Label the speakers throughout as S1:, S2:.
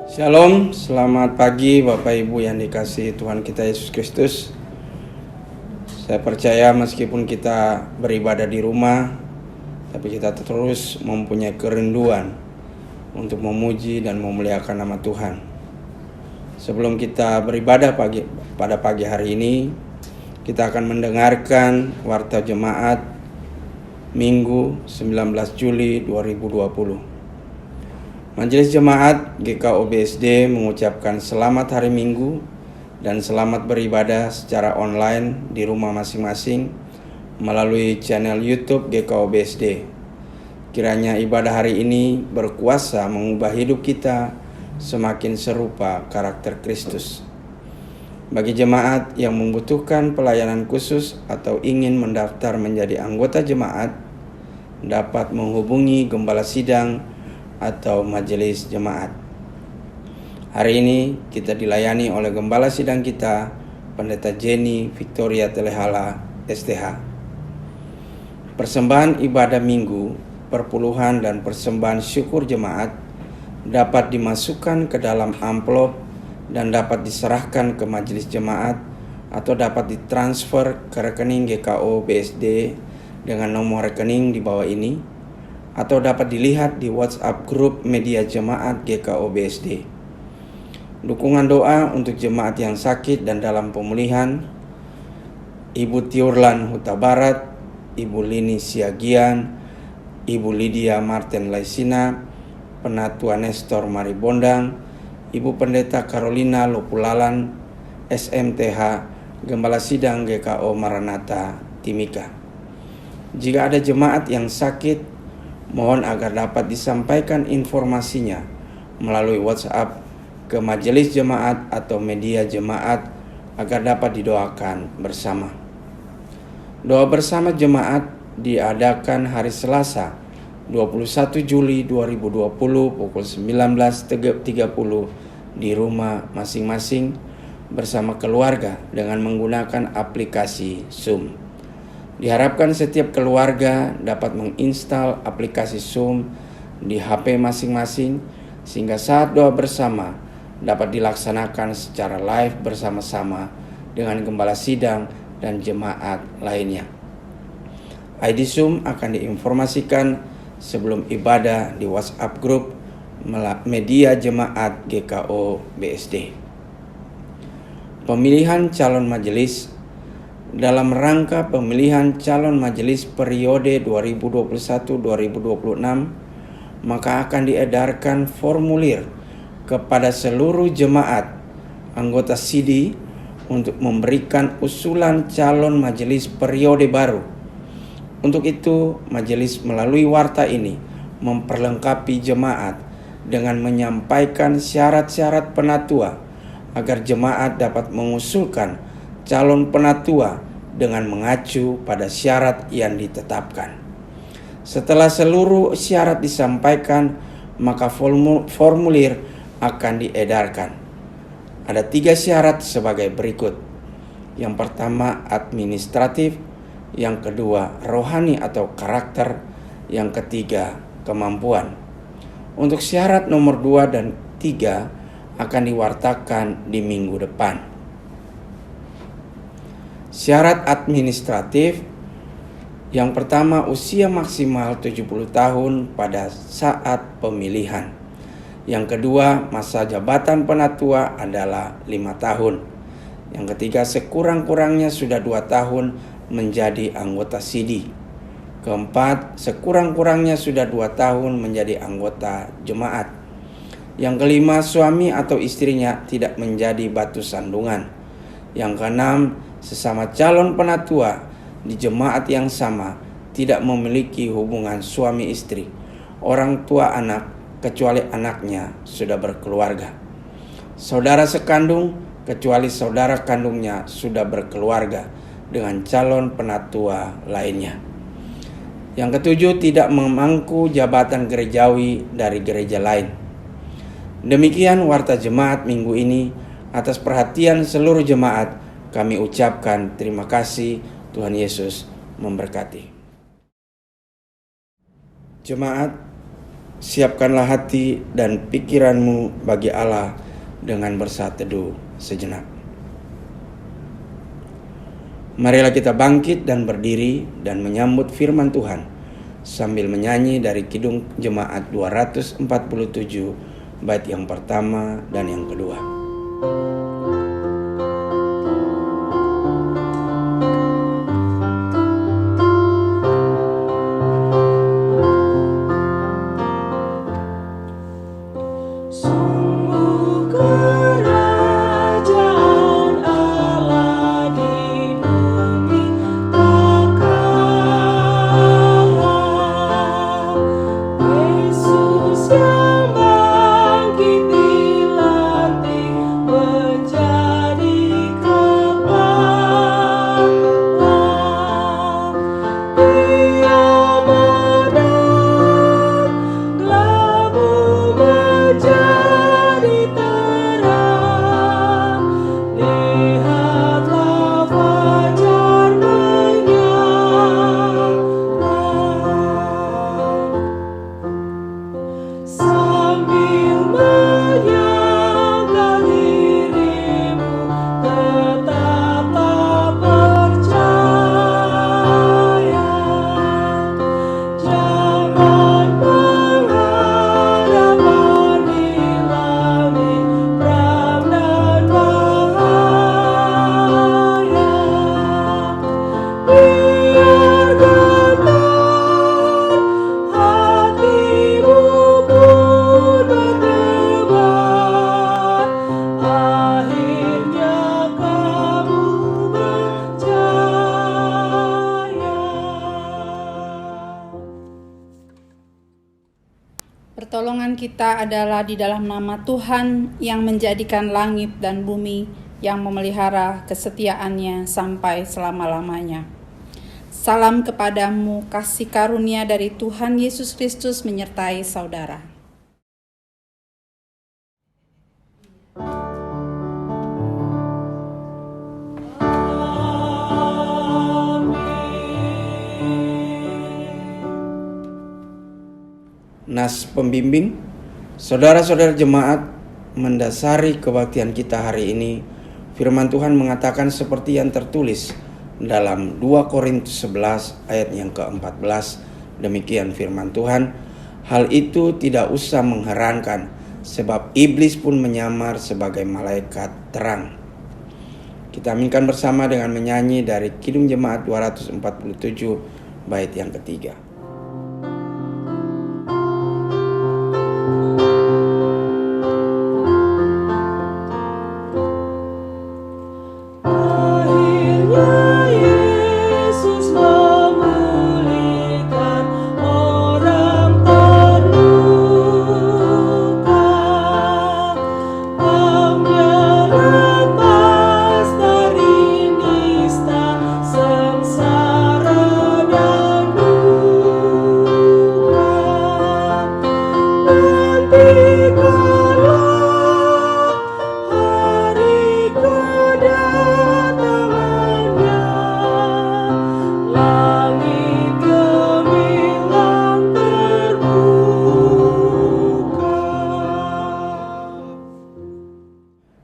S1: Shalom, selamat pagi Bapak Ibu yang dikasihi Tuhan kita Yesus Kristus. Saya percaya meskipun kita beribadah di rumah, tapi kita terus mempunyai kerinduan untuk memuji dan memuliakan nama Tuhan. Sebelum kita beribadah pada pagi hari ini, kita akan mendengarkan warta jemaat Minggu 19 Juli 2020. Majelis Jemaat GKO BSD mengucapkan selamat hari Minggu dan selamat beribadah secara online di rumah masing-masing melalui channel YouTube GKO BSD. Kiranya ibadah hari ini berkuasa mengubah hidup kita semakin serupa karakter Kristus. Bagi jemaat yang membutuhkan pelayanan khusus atau ingin mendaftar menjadi anggota jemaat, dapat menghubungi Gembala Sidang atau majelis jemaat. Hari ini kita dilayani oleh Gembala Sidang kita, Pendeta Jenny Victoria Telehala, STH. Persembahan ibadah minggu, perpuluhan dan persembahan syukur jemaat dapat dimasukkan ke dalam amplop dan dapat diserahkan ke majelis jemaat atau dapat ditransfer ke rekening GKO BSD dengan nomor rekening di bawah ini, atau dapat dilihat di WhatsApp grup media jemaat GKO BSD. Dukungan doa untuk jemaat yang sakit dan dalam pemulihan: Ibu Tiurlan Huta Barat, Ibu Lini Siagian, Ibu Lydia Martin Laisina, Penatua Nestor Maribondang, Ibu Pendeta Carolina Lopulalan, SMTH, Gembala Sidang GKO Maranatha Timika. Jika ada jemaat yang sakit, mohon agar dapat disampaikan informasinya melalui WhatsApp ke majelis jemaat atau media jemaat agar dapat didoakan bersama. Doa bersama jemaat diadakan hari Selasa 21 Juli 2020 pukul 19.30 di rumah masing-masing bersama keluarga dengan menggunakan aplikasi Zoom. Diharapkan setiap keluarga dapat menginstal aplikasi Zoom di HP masing-masing sehingga saat doa bersama dapat dilaksanakan secara live bersama-sama dengan Gembala Sidang dan jemaat lainnya. ID Zoom akan diinformasikan sebelum ibadah di WhatsApp grup media jemaat GKO BSD. Pemilihan calon majelis. Dalam rangka pemilihan calon majelis periode 2021-2026, maka akan diedarkan formulir kepada seluruh jemaat anggota SIDI untuk memberikan usulan calon majelis periode baru. Untuk itu, majelis melalui warta ini memperlengkapi jemaat dengan menyampaikan syarat-syarat penatua agar jemaat dapat mengusulkan calon penatua dengan mengacu pada syarat yang ditetapkan. Setelah seluruh syarat disampaikan, maka formulir akan diedarkan. Ada 3 syarat sebagai berikut. Yang pertama administratif, yang kedua rohani atau karakter, yang ketiga kemampuan. Untuk syarat nomor 2 dan 3 akan diwartakan di minggu depan. Syarat administratif: yang pertama, usia maksimal 70 tahun pada saat pemilihan. Yang kedua, masa jabatan penatua adalah 5 tahun. Yang ketiga, sekurang-kurangnya sudah 2 tahun menjadi anggota SIDI. Keempat, sekurang-kurangnya sudah 2 tahun menjadi anggota jemaat. Yang kelima, suami atau istrinya tidak menjadi batu sandungan. Yang keenam, sesama calon penatua di jemaat yang sama tidak memiliki hubungan suami istri, orang tua anak, kecuali anaknya sudah berkeluarga, saudara sekandung kecuali saudara kandungnya sudah berkeluarga dengan calon penatua lainnya. Yang ketujuh, tidak memangku jabatan gerejawi dari gereja lain. Demikian warta jemaat minggu ini. Atas perhatian seluruh jemaat, kami ucapkan terima kasih. Tuhan Yesus memberkati. Jemaat, Siapkanlah hati dan pikiranmu bagi Allah dengan bersaat teduh sejenak. Marilah kita bangkit dan berdiri dan menyambut firman Tuhan sambil menyanyi dari Kidung Jemaat 247 bait yang pertama dan yang kedua.
S2: Pertolongan kita adalah di dalam nama Tuhan yang menjadikan langit dan bumi, yang memelihara kesetiaannya sampai selama-lamanya. Salam kepadamu, kasih karunia dari Tuhan Yesus Kristus menyertai saudara.
S1: Nas pembimbing, saudara-saudara jemaat, mendasari kebaktian kita hari ini, firman Tuhan mengatakan seperti yang tertulis dalam 2 Korintus 11 ayat yang ke-14. Demikian firman Tuhan, hal itu tidak usah mengherankan, sebab iblis pun menyamar sebagai malaikat terang. Kita aminkan bersama dengan menyanyi dari Kidung Jemaat 247 bait yang ketiga.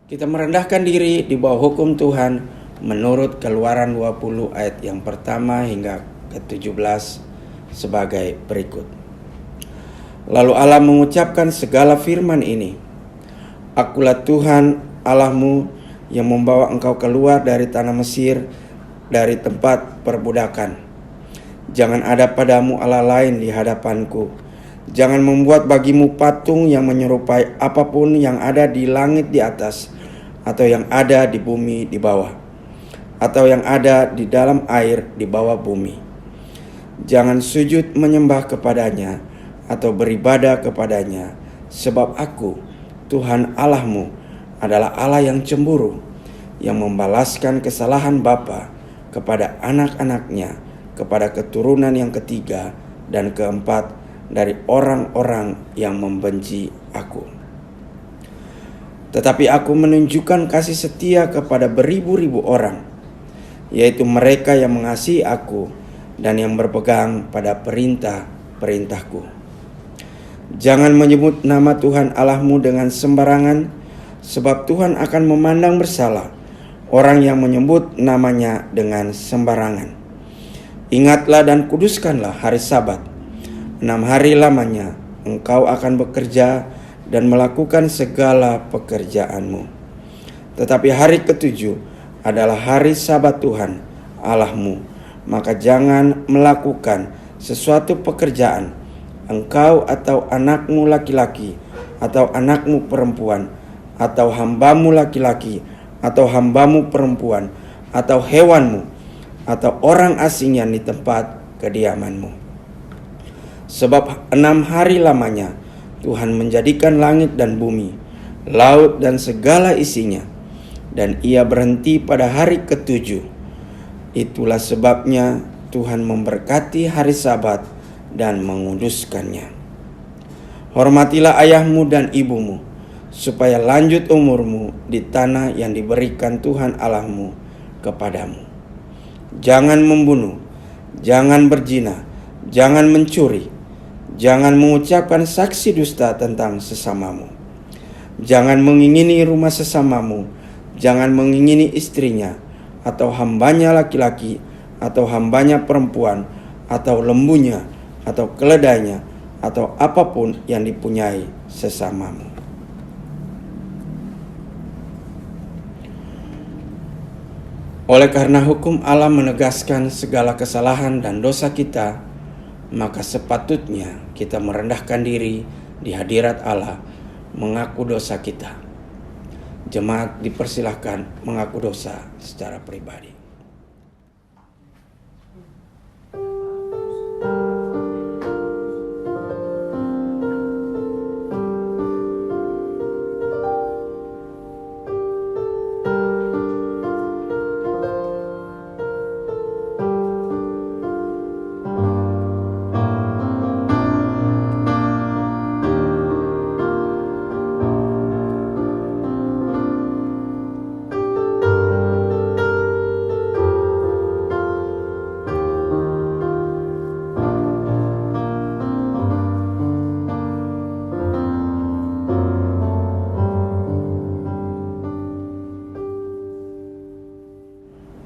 S1: Kita merendahkan diri di bawah hukum Tuhan menurut Keluaran 20 ayat yang pertama hingga ke-17 sebagai berikut. Lalu Allah mengucapkan segala firman ini, Akulah Tuhan Allahmu yang membawa engkau keluar dari tanah Mesir, dari tempat perbudakan. Jangan ada padamu Allah lain di hadapanku. Jangan membuat bagimu patung yang menyerupai apapun yang ada di langit di atas, atau yang ada di bumi di bawah, atau yang ada di dalam air di bawah bumi. Jangan sujud menyembah kepadanya atau beribadah kepadanya, sebab Aku, Tuhan Allahmu, adalah Allah yang cemburu, yang membalaskan kesalahan bapa kepada anak-anaknya, kepada keturunan yang ketiga dan keempat dari orang-orang yang membenci Aku. Tetapi Aku menunjukkan kasih setia kepada beribu-ribu orang, yaitu mereka yang mengasihi Aku dan yang berpegang pada perintah-perintahku. Jangan menyebut nama Tuhan Allahmu dengan sembarangan, sebab Tuhan akan memandang bersalah orang yang menyebut namanya dengan sembarangan. Ingatlah dan kuduskanlah hari Sabat. 6 hari lamanya engkau akan bekerja dan melakukan segala pekerjaanmu. Tetapi hari ketujuh adalah hari Sabat Tuhan Allahmu. Maka jangan melakukan sesuatu pekerjaan, engkau atau anakmu laki-laki, atau anakmu perempuan, atau hambamu laki-laki, atau hambamu perempuan, atau hewanmu, atau orang asing yang di tempat kediamanmu. Sebab 6 hari lamanya Tuhan menjadikan langit dan bumi, laut dan segala isinya, dan Ia berhenti pada hari ketujuh. Itulah sebabnya Tuhan memberkati hari Sabat dan menguduskannya. Hormatilah ayahmu dan ibumu, supaya lanjut umurmu di tanah yang diberikan Tuhan Allahmu kepadamu. Jangan membunuh, jangan berzina, jangan mencuri, jangan mengucapkan saksi dusta tentang sesamamu. Jangan mengingini rumah sesamamu, jangan mengingini istrinya, atau hambanya laki-laki, atau hambanya perempuan, atau lembunya, atau keledainya, atau apapun yang dipunyai sesamamu. Oleh karena hukum Allah menegaskan segala kesalahan dan dosa kita, maka sepatutnya kita merendahkan diri di hadirat Allah, mengaku dosa kita. Jemaat dipersilahkan mengaku dosa secara pribadi.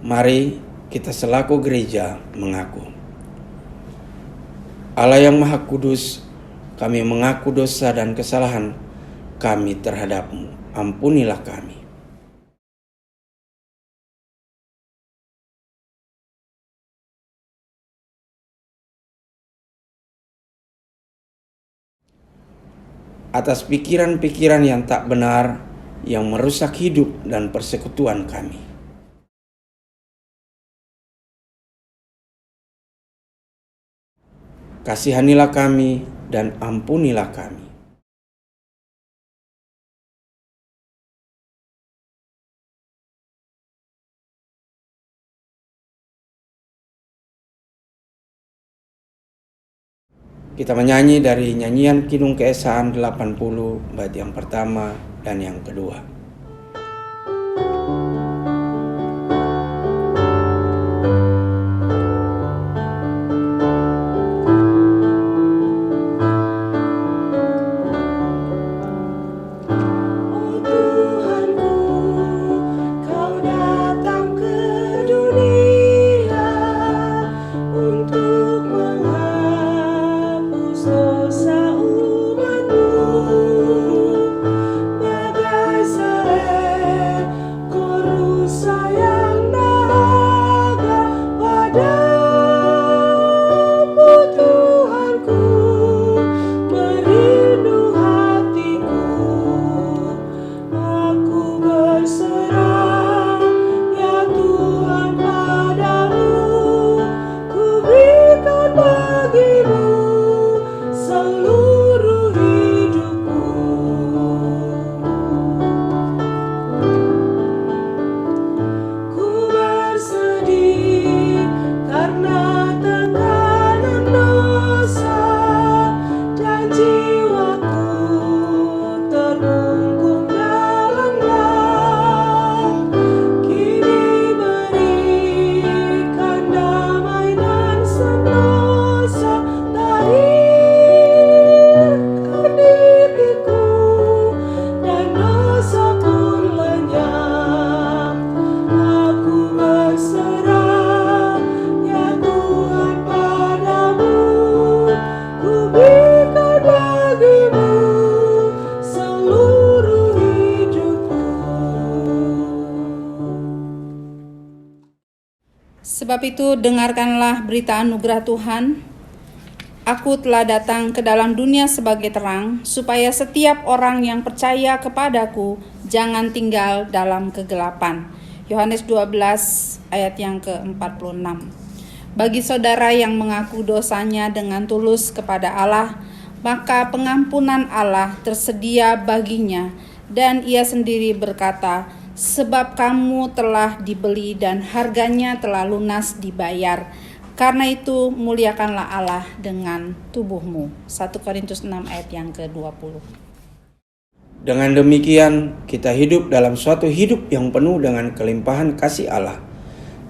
S1: Mari kita selaku gereja mengaku. Allah yang Maha Kudus, kami mengaku dosa dan kesalahan kami terhadap-Mu. Ampunilah kami. Atas pikiran-pikiran yang tak benar yang merusak hidup dan persekutuan kami. Kasihanilah kami dan ampunilah kami. Kita menyanyi dari nyanyian Kidung Keesaan 80 bait yang pertama dan yang kedua.
S3: Dosa umatmu, bagai
S2: Sebab itu dengarkanlah berita anugerah Tuhan. Aku telah datang ke dalam dunia sebagai terang, supaya setiap orang yang percaya kepadaku jangan tinggal dalam kegelapan. Yohanes 12 ayat yang ke-46. Bagi saudara yang mengaku dosanya dengan tulus kepada Allah, maka pengampunan Allah tersedia baginya, dan ia sendiri berkata, sebab kamu telah dibeli dan harganya telah lunas dibayar. Karena itu muliakanlah Allah dengan tubuhmu. 1 Korintus 6 ayat yang ke-20.
S1: Dengan demikian kita hidup dalam suatu hidup yang penuh dengan kelimpahan kasih Allah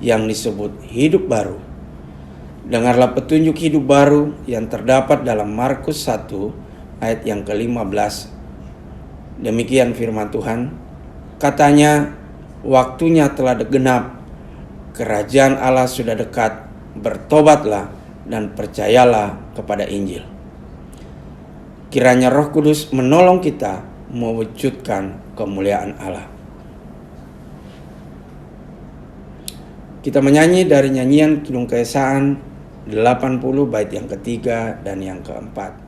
S1: yang disebut hidup baru. Dengarlah petunjuk hidup baru yang terdapat dalam Markus 1 ayat yang ke-15. Demikian firman Tuhan, katanya, waktunya telah genap, kerajaan Allah sudah dekat, bertobatlah dan percayalah kepada Injil. Kiranya Roh Kudus menolong kita mewujudkan kemuliaan Allah. Kita menyanyi dari nyanyian Kidung Keesaan 80 bait yang ketiga dan yang keempat.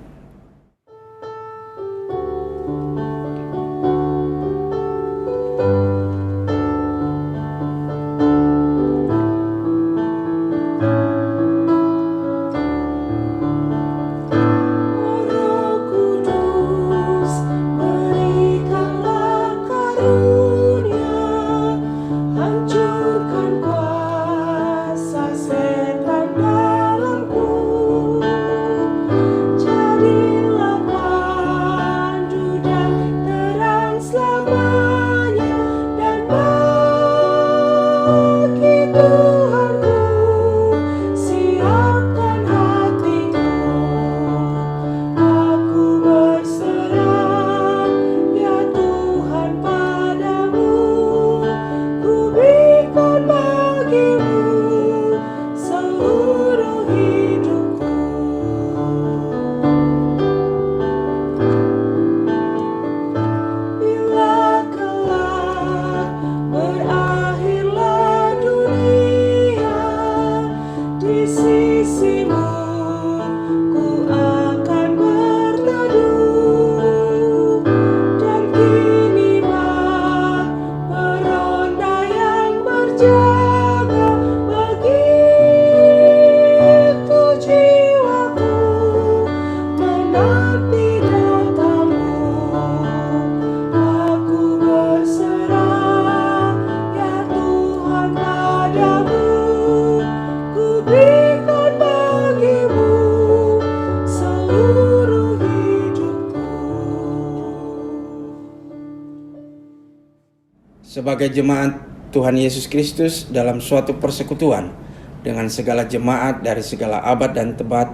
S1: Sebagai jemaat Tuhan Yesus Kristus dalam suatu persekutuan dengan segala jemaat dari segala abad dan tebat,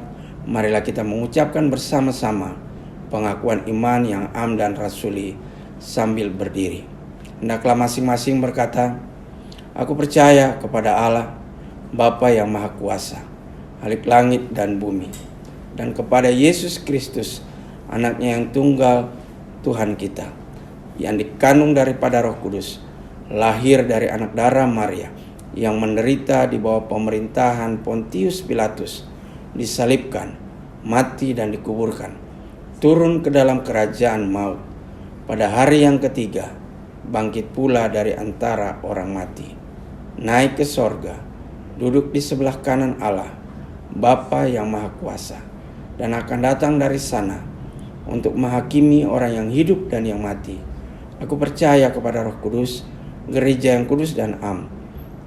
S1: marilah kita mengucapkan bersama-sama pengakuan iman yang am dan rasuli sambil berdiri. Hendaklah masing-masing berkata, aku percaya kepada Allah, Bapa yang Maha Kuasa, Khalik langit dan bumi, dan kepada Yesus Kristus, anaknya yang tunggal, Tuhan kita, yang dikandung daripada Roh Kudus, lahir dari anak darah Maria, yang menderita di bawah pemerintahan Pontius Pilatus, disalibkan, mati dan dikuburkan, turun ke dalam kerajaan maut, pada hari yang ketiga, bangkit pula dari antara orang mati, naik ke sorga, duduk di sebelah kanan Allah, Bapa yang Maha Kuasa, dan akan datang dari sana untuk menghakimi orang yang hidup dan yang mati. Aku percaya kepada Roh Kudus, gereja yang kudus dan am,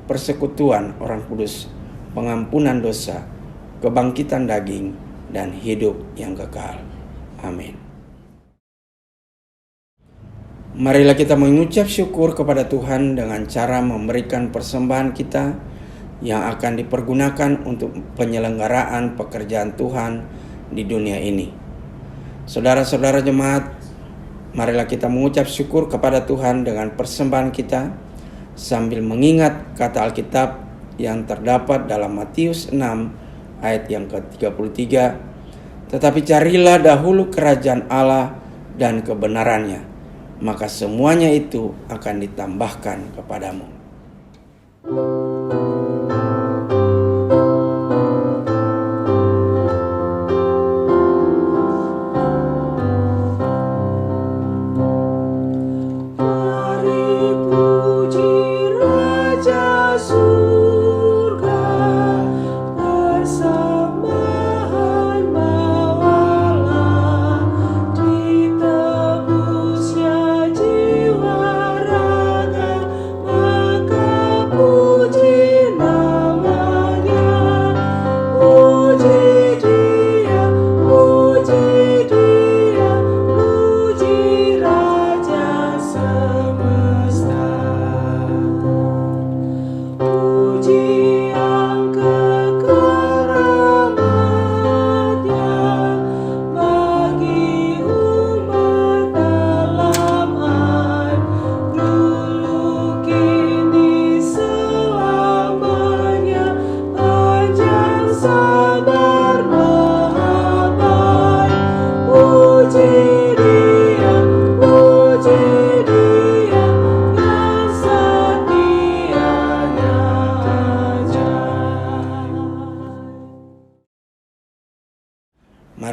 S1: persekutuan orang kudus, pengampunan dosa, kebangkitan daging, dan hidup yang kekal. Amin. Marilah kita mengucap syukur kepada Tuhan dengan cara memberikan persembahan kita yang akan dipergunakan untuk penyelenggaraan pekerjaan Tuhan di dunia ini. Saudara-saudara jemaat, marilah kita mengucap syukur kepada Tuhan dengan persembahan kita sambil mengingat kata Alkitab yang terdapat dalam Matius 6 ayat yang ke-33. Tetapi carilah dahulu kerajaan Allah dan kebenarannya, maka semuanya itu akan ditambahkan kepadamu.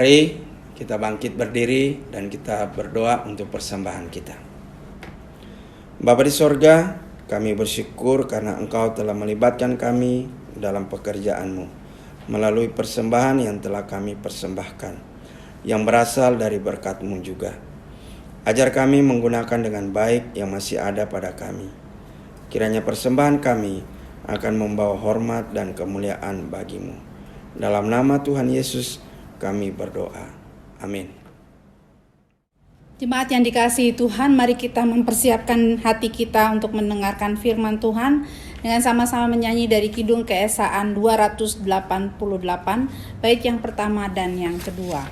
S1: Mari kita bangkit berdiri dan kita berdoa untuk persembahan kita. Bapa di sorga, kami bersyukur karena Engkau telah melibatkan kami dalam pekerjaan-Mu melalui persembahan yang telah kami persembahkan, yang berasal dari berkat-Mu juga. Ajar kami menggunakan dengan baik yang masih ada pada kami. Kiranya persembahan kami akan membawa hormat dan kemuliaan bagi-Mu. Dalam nama Tuhan Yesus kami berdoa. Amin.
S2: Jemaat yang dikasihi Tuhan, mari kita mempersiapkan hati kita untuk mendengarkan firman Tuhan dengan sama-sama menyanyi dari Kidung Keesaan 288, bait yang pertama dan yang kedua.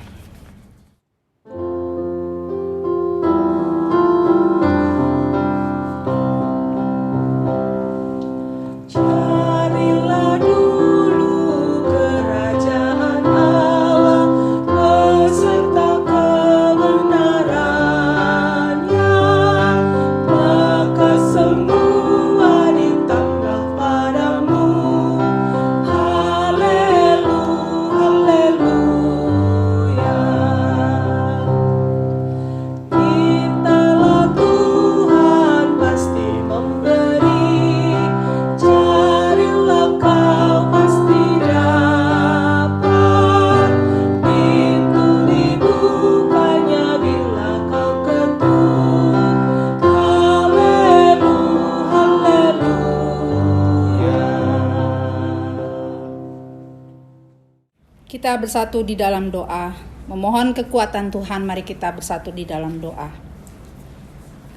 S2: Kita bersatu di dalam doa, memohon kekuatan Tuhan. Mari kita bersatu di dalam doa.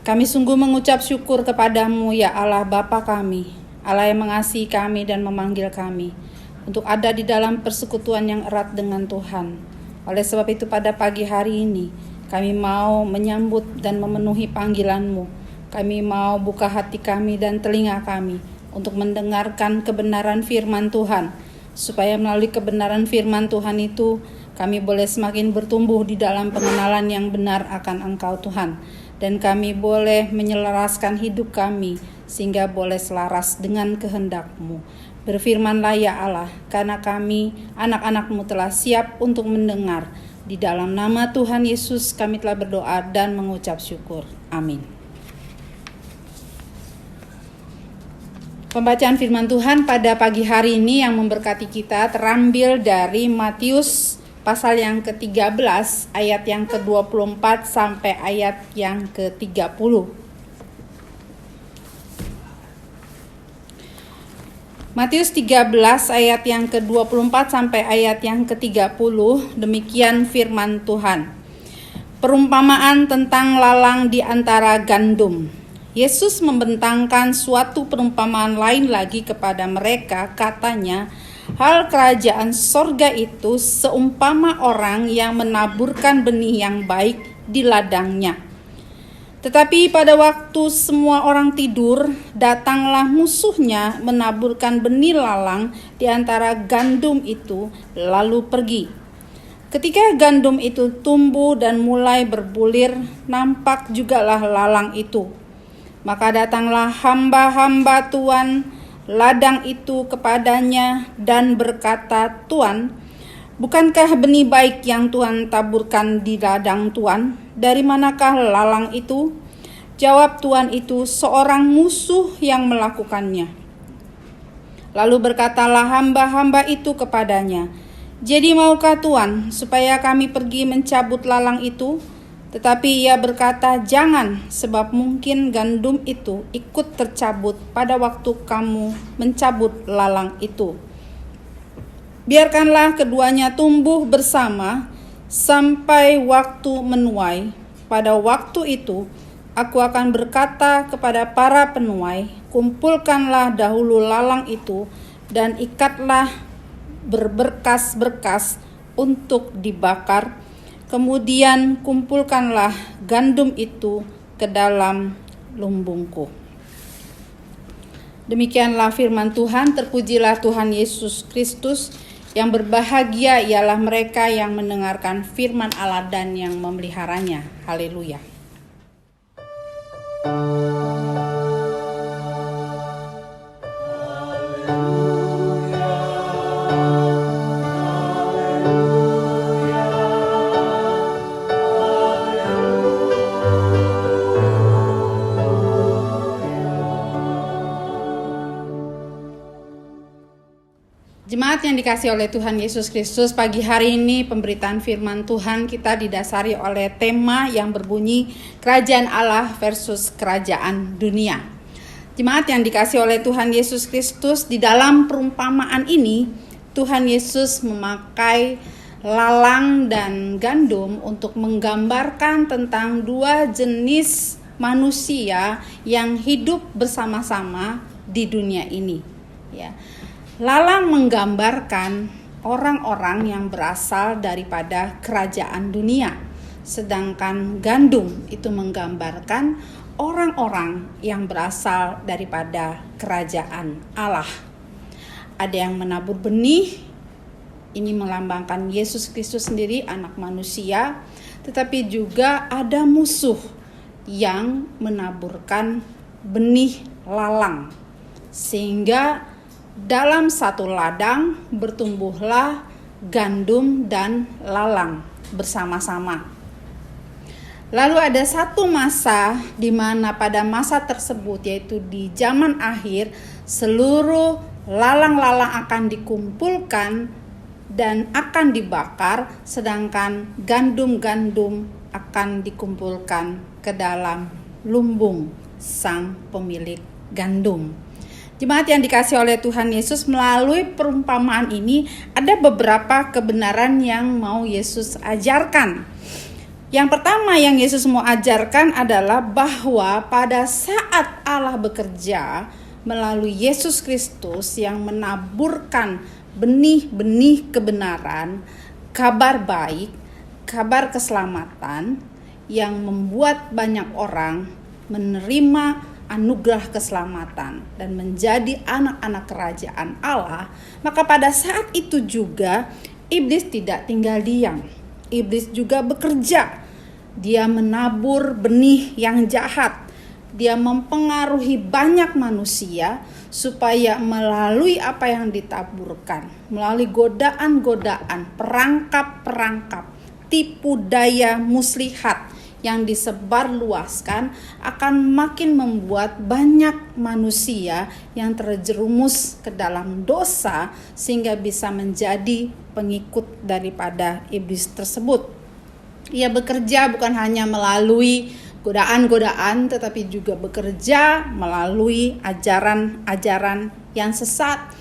S2: Kami sungguh mengucap syukur kepadamu ya Allah Bapa kami, Allah yang mengasihi kami dan memanggil kami untuk ada di dalam persekutuan yang erat dengan Tuhan. Oleh sebab itu pada pagi hari ini kami mau menyambut dan memenuhi panggilan-Mu. Kami mau buka hati kami dan telinga kami untuk mendengarkan kebenaran firman Tuhan, supaya melalui kebenaran firman Tuhan itu kami boleh semakin bertumbuh di dalam pengenalan yang benar akan Engkau Tuhan, dan kami boleh menyelaraskan hidup kami sehingga boleh selaras dengan kehendak-Mu. Berfirmanlah ya Allah, karena kami anak-anak-Mu telah siap untuk mendengar. Di dalam nama Tuhan Yesus kami telah berdoa dan mengucap syukur. Amin. Pembacaan firman Tuhan pada pagi hari ini yang memberkati kita terambil dari Matius pasal yang ke-13 ayat yang ke-24 sampai ayat yang ke-30. Matius 13 ayat yang ke-24 sampai ayat yang ke-30, demikian firman Tuhan. Perumpamaan tentang lalang di antara gandum. Yesus membentangkan suatu perumpamaan lain lagi kepada mereka, katanya, hal kerajaan sorga itu seumpama orang yang menaburkan benih yang baik di ladangnya. Tetapi pada waktu semua orang tidur, datanglah musuhnya menaburkan benih lalang di antara gandum itu, lalu pergi. Ketika gandum itu tumbuh dan mulai berbulir, nampak jugalah lalang itu. Maka datanglah hamba-hamba Tuan ladang itu kepadanya dan berkata, Tuan, bukankah benih baik yang Tuhan taburkan di ladang Tuan? Dari manakah lalang itu? Jawab Tuan itu, seorang musuh yang melakukannya. Lalu berkatalah hamba-hamba itu kepadanya, jadi maukah Tuan supaya kami pergi mencabut lalang itu? Tetapi ia berkata, jangan, sebab mungkin gandum itu ikut tercabut pada waktu kamu mencabut lalang itu. Biarkanlah keduanya tumbuh bersama sampai waktu menuai. Pada waktu itu, aku akan berkata kepada para penuai, kumpulkanlah dahulu lalang itu dan ikatlah berberkas-berkas untuk dibakar. Kemudian kumpulkanlah gandum itu ke dalam lumbungku. Demikianlah firman Tuhan. Terpujilah Tuhan Yesus Kristus. Yang berbahagia ialah mereka yang mendengarkan firman Allah dan yang memeliharanya. Haleluya. Jemaat yang dikasihi oleh Tuhan Yesus Kristus, pagi hari ini pemberitaan firman Tuhan kita didasari oleh tema yang berbunyi Kerajaan Allah versus Kerajaan Dunia. Jemaat yang dikasihi oleh Tuhan Yesus Kristus, di dalam perumpamaan ini Tuhan Yesus memakai lalang dan gandum untuk menggambarkan tentang dua jenis manusia yang hidup bersama-sama di dunia ini. Ya. Lalang menggambarkan orang-orang yang berasal daripada kerajaan dunia, sedangkan gandum itu menggambarkan orang-orang yang berasal daripada kerajaan Allah. Ada yang menabur benih, ini melambangkan Yesus Kristus sendiri, anak manusia, tetapi juga ada musuh yang menaburkan benih lalang, sehingga dalam satu ladang bertumbuhlah gandum dan lalang bersama-sama. Lalu ada satu masa di mana pada masa tersebut, yaitu di zaman akhir, seluruh lalang-lalang akan dikumpulkan dan akan dibakar, sedangkan gandum-gandum akan dikumpulkan ke dalam lumbung sang pemilik gandum. Jemaat yang dikasihi oleh Tuhan Yesus, melalui perumpamaan ini ada beberapa kebenaran yang mau Yesus ajarkan. Yang pertama yang Yesus mau ajarkan adalah bahwa pada saat Allah bekerja melalui Yesus Kristus yang menaburkan benih-benih kebenaran, kabar baik, kabar keselamatan yang membuat banyak orang menerima anugerah keselamatan dan menjadi anak-anak kerajaan Allah, maka pada saat itu juga iblis tidak tinggal diam. Iblis juga bekerja. Dia menabur benih yang jahat. Dia mempengaruhi banyak manusia supaya melalui apa yang ditaburkan, melalui godaan-godaan, perangkap-perangkap, tipu daya muslihat yang disebarluaskan akan makin membuat banyak manusia yang terjerumus ke dalam dosa sehingga bisa menjadi pengikut daripada iblis tersebut. Ia bekerja bukan hanya melalui godaan-godaan, tetapi juga bekerja melalui ajaran-ajaran yang sesat.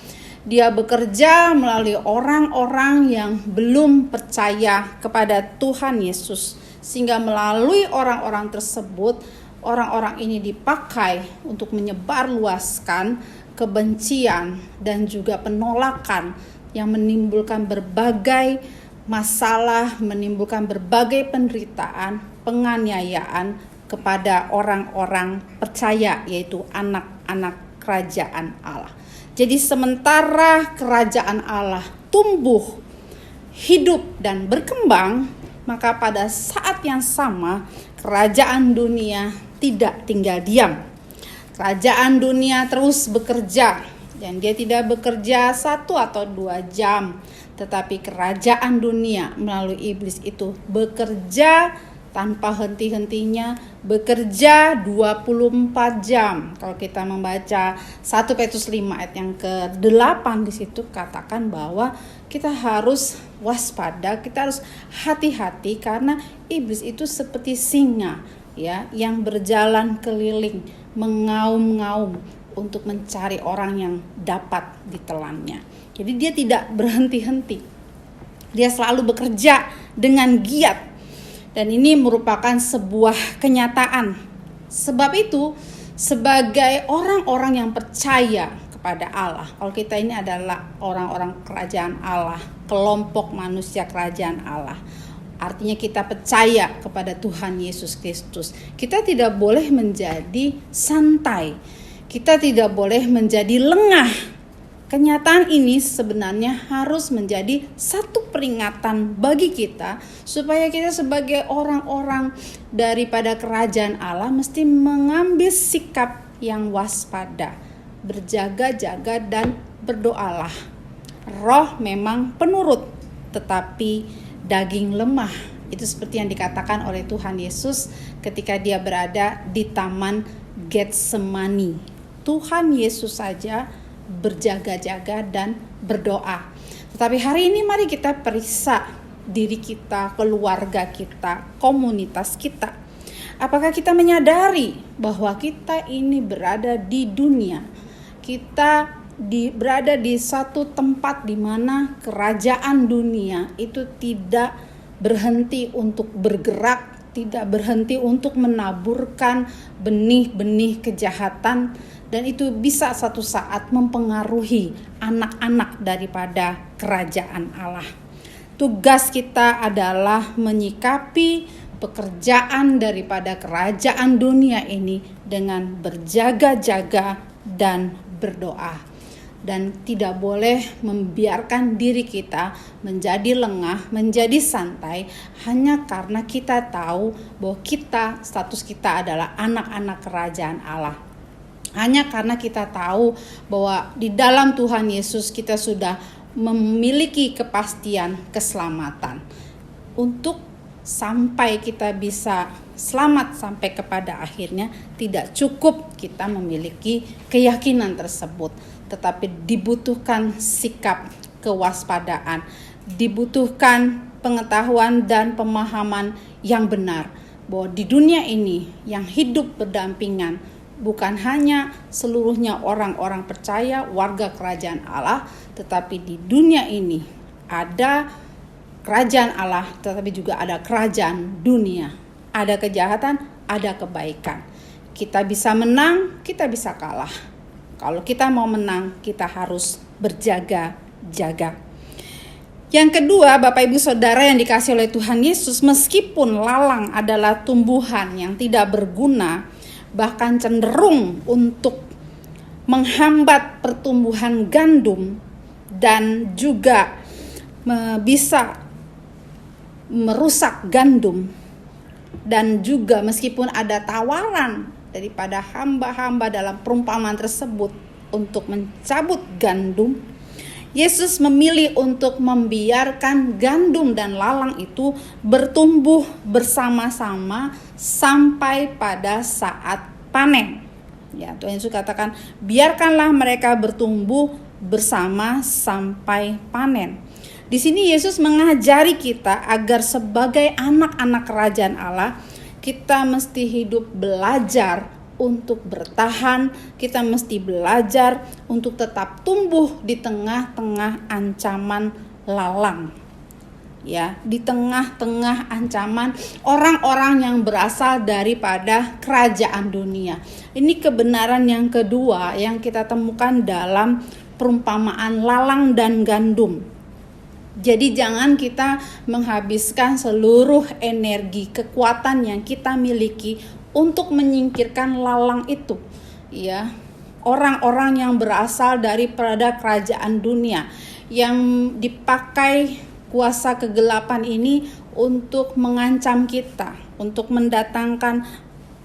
S2: Dia bekerja melalui orang-orang yang belum percaya kepada Tuhan Yesus, sehingga melalui orang-orang tersebut, orang-orang ini dipakai untuk menyebarluaskan kebencian dan juga penolakan yang menimbulkan berbagai masalah, menimbulkan berbagai penderitaan, penganiayaan kepada orang-orang percaya, yaitu anak-anak kerajaan Allah. Jadi sementara kerajaan Allah tumbuh, hidup dan berkembang, maka pada saat yang sama kerajaan dunia tidak tinggal diam. Kerajaan dunia terus bekerja, dan dia tidak bekerja 1 atau 2 jam, tetapi kerajaan dunia melalui iblis itu bekerja tanpa henti-hentinya, bekerja 24 jam. Kalau kita membaca 1 Petrus 5 ayat yang ke-8 di situ katakan bahwa kita harus waspada, kita harus hati-hati karena iblis itu seperti singa, ya, yang berjalan keliling, mengaum-ngaum untuk mencari orang yang dapat ditelannya. Jadi dia tidak berhenti-henti. Dia selalu bekerja dengan giat. Dan ini merupakan sebuah kenyataan. Sebab itu, sebagai orang-orang yang percaya kepada Allah, kalau kita ini adalah orang-orang kerajaan Allah, kelompok manusia kerajaan Allah, artinya kita percaya kepada Tuhan Yesus Kristus, kita tidak boleh menjadi santai, kita tidak boleh menjadi lengah. Kenyataan ini sebenarnya harus menjadi satu peringatan bagi kita, supaya kita sebagai orang-orang daripada kerajaan Allah mesti mengambil sikap yang waspada, berjaga-jaga dan berdoalah. Roh memang penurut, tetapi daging lemah. Itu seperti yang dikatakan oleh Tuhan Yesus ketika dia berada di Taman Getsemani. Tuhan Yesus saja berjaga-jaga dan berdoa. Tetapi hari ini mari kita periksa diri kita, keluarga kita, komunitas kita. Apakah kita menyadari bahwa kita ini berada di dunia? Kita berada di satu tempat di mana kerajaan dunia itu tidak berhenti untuk bergerak, tidak berhenti untuk menaburkan benih-benih kejahatan, dan itu bisa satu saat mempengaruhi anak-anak daripada kerajaan Allah. Tugas kita adalah menyikapi pekerjaan daripada kerajaan dunia ini dengan berjaga-jaga dan berdoa. Dan tidak boleh membiarkan diri kita menjadi lengah, menjadi santai hanya karena kita tahu bahwa status kita adalah anak-anak kerajaan Allah. Hanya karena kita tahu bahwa di dalam Tuhan Yesus kita sudah memiliki kepastian keselamatan. Untuk sampai kita bisa selamat sampai kepada akhirnya, tidak cukup kita memiliki keyakinan tersebut, tetapi dibutuhkan sikap kewaspadaan, dibutuhkan pengetahuan dan pemahaman yang benar bahwa di dunia ini yang hidup berdampingan bukan hanya seluruhnya orang-orang percaya, warga kerajaan Allah, tetapi di dunia ini ada kerajaan Allah, tetapi juga ada kerajaan dunia. Ada kejahatan, ada kebaikan. Kita bisa menang, kita bisa kalah. Kalau kita mau menang, kita harus berjaga-jaga. Yang kedua, Bapak Ibu Saudara yang dikasihi oleh Tuhan Yesus, meskipun lalang adalah tumbuhan yang tidak berguna, bahkan cenderung untuk menghambat pertumbuhan gandum dan juga bisa merusak gandum, dan juga meskipun ada tawaran daripada hamba-hamba dalam perumpamaan tersebut untuk mencabut gandum, Yesus memilih untuk membiarkan gandum dan lalang itu bertumbuh bersama-sama sampai pada saat panen. Ya, Tuhan Yesus katakan, biarkanlah mereka bertumbuh bersama sampai panen. Di sini Yesus mengajari kita agar sebagai anak-anak kerajaan Allah, kita mesti hidup belajar untuk bertahan, kita mesti belajar untuk tetap tumbuh di tengah-tengah ancaman lalang. Ya, di tengah-tengah ancaman orang-orang yang berasal daripada kerajaan dunia. Ini kebenaran yang kedua yang kita temukan dalam perumpamaan lalang dan gandum. Jadi jangan kita menghabiskan seluruh energi, kekuatan yang kita miliki untuk menyingkirkan lalang itu. Ya, orang-orang yang berasal daripada kerajaan dunia yang dipakai kuasa kegelapan ini untuk mengancam kita, untuk mendatangkan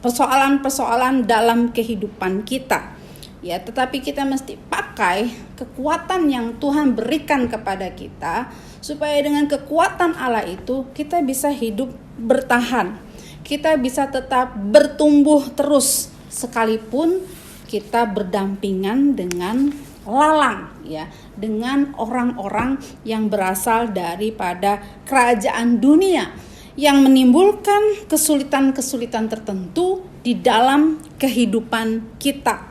S2: persoalan-persoalan dalam kehidupan kita. Ya, tetapi kita mesti pakai kekuatan yang Tuhan berikan kepada kita, supaya dengan kekuatan Allah itu kita bisa hidup bertahan. Kita bisa tetap bertumbuh terus sekalipun kita berdampingan dengan lalang, ya, dengan orang-orang yang berasal daripada kerajaan dunia yang menimbulkan kesulitan-kesulitan tertentu di dalam kehidupan kita.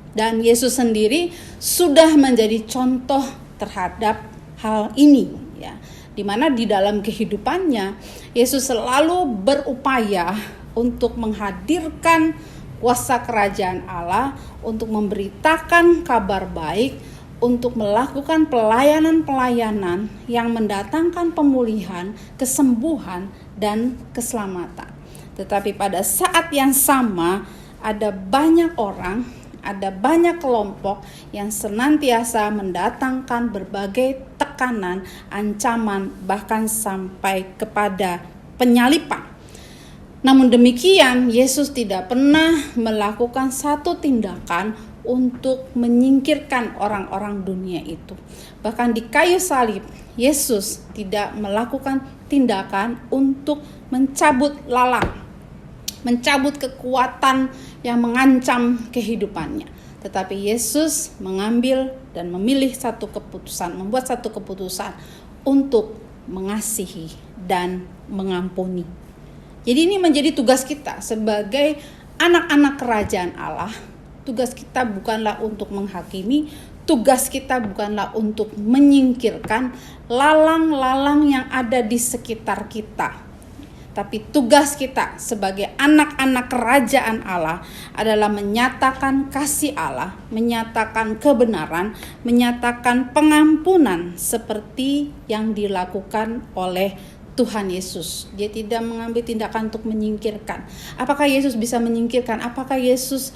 S2: Dan Yesus sendiri sudah menjadi contoh terhadap hal ini, ya. Di mana di dalam kehidupannya Yesus selalu berupaya untuk menghadirkan kuasa kerajaan Allah, untuk memberitakan kabar baik, untuk melakukan pelayanan-pelayanan yang mendatangkan pemulihan, kesembuhan, dan keselamatan. Tetapi pada saat yang sama ada banyak orang, ada banyak kelompok yang senantiasa mendatangkan berbagai tekanan, ancaman, bahkan sampai kepada penyalipan. Namun demikian, Yesus tidak pernah melakukan satu tindakan untuk menyingkirkan orang-orang dunia itu. Bahkan di kayu salib, Yesus tidak melakukan tindakan untuk mencabut lalang, mencabut kekuatan yang mengancam kehidupannya. tetapi Yesus mengambil dan memilih membuat satu keputusan untuk mengasihi dan mengampuni. Jadi ini menjadi tugas kita sebagai anak-anak kerajaan Allah. Tugas kita bukanlah untuk menghakimi, tugas kita bukanlah untuk menyingkirkan lalang-lalang yang ada di sekitar kita. Tapi tugas kita sebagai anak-anak kerajaan Allah adalah menyatakan kasih Allah, menyatakan kebenaran, menyatakan pengampunan seperti yang dilakukan oleh Tuhan Yesus. Dia tidak mengambil tindakan untuk menyingkirkan. Apakah Yesus bisa menyingkirkan? Apakah Yesus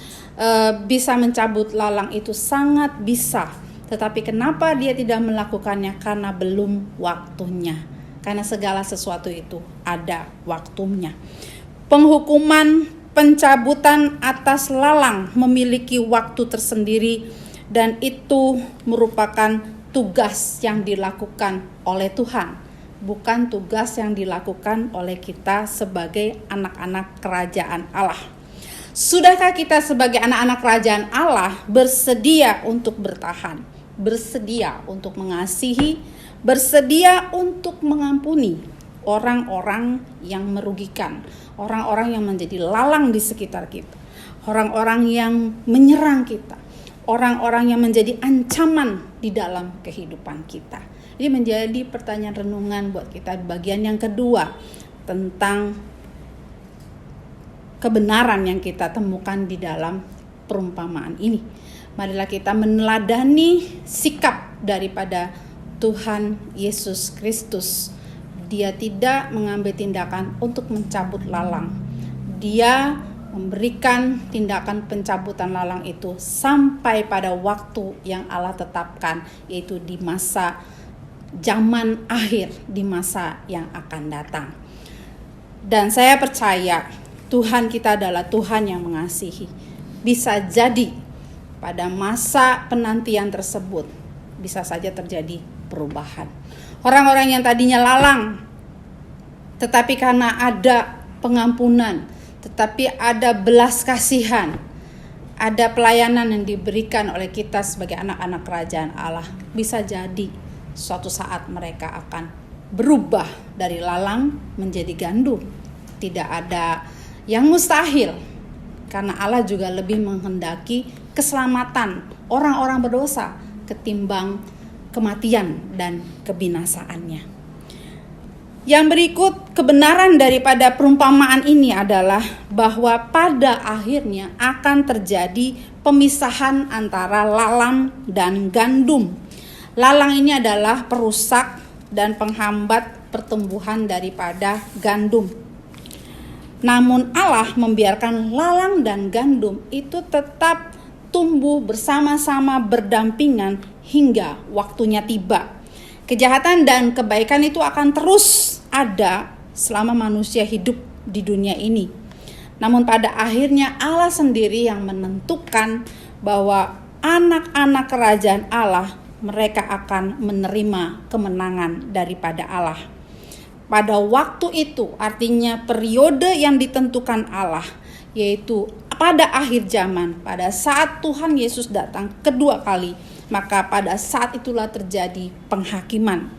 S2: bisa mencabut lalang itu? Sangat bisa. Tetapi kenapa dia tidak melakukannya? Karena belum waktunya. Karena segala sesuatu itu ada waktunya. Penghukuman pencabutan atas lalang memiliki waktu tersendiri, dan itu merupakan tugas yang dilakukan oleh Tuhan, bukan tugas yang dilakukan oleh kita sebagai anak-anak kerajaan Allah. Sudahkah kita sebagai anak-anak kerajaan Allah bersedia untuk bertahan, bersedia untuk mengasihi, bersedia untuk mengampuni orang-orang yang merugikan, orang-orang yang menjadi lalang di sekitar kita, orang-orang yang menyerang kita, orang-orang yang menjadi ancaman di dalam kehidupan kita? Ini menjadi pertanyaan renungan buat kita di bagian yang kedua tentang kebenaran yang kita temukan di dalam perumpamaan ini. Marilah kita meneladani sikap daripada Tuhan Yesus Kristus. Dia tidak mengambil tindakan untuk mencabut lalang. Dia memberikan tindakan pencabutan lalang itu sampai pada waktu yang Allah tetapkan, yaitu di masa zaman akhir, di masa yang akan datang. Dan saya percaya Tuhan kita adalah Tuhan yang mengasihi. Bisa jadi pada masa penantian tersebut bisa saja terjadi perubahan. Orang-orang yang tadinya lalang, tetapi karena ada pengampunan, tetapi ada belas kasihan, ada pelayanan yang diberikan oleh kita sebagai anak-anak kerajaan Allah, bisa jadi suatu saat mereka akan berubah dari lalang menjadi gandum. Tidak ada yang mustahil, karena Allah juga lebih menghendaki keselamatan orang-orang berdosa ketimbang kematian dan kebinasaannya. Yang berikut, kebenaran daripada perumpamaan ini adalah bahwa pada akhirnya akan terjadi pemisahan antara lalang dan gandum. Lalang ini adalah perusak dan penghambat pertumbuhan daripada gandum. Namun Allah membiarkan lalang dan gandum itu tetap tumbuh bersama-sama berdampingan hingga waktunya tiba. Kejahatan dan kebaikan itu akan terus ada selama manusia hidup di dunia ini. Namun pada akhirnya Allah sendiri yang menentukan bahwa anak-anak kerajaan Allah, mereka akan menerima kemenangan daripada Allah. Pada waktu itu, artinya periode yang ditentukan Allah, yaitu pada akhir zaman, pada saat Tuhan Yesus datang kedua kali, maka pada saat itulah terjadi penghakiman.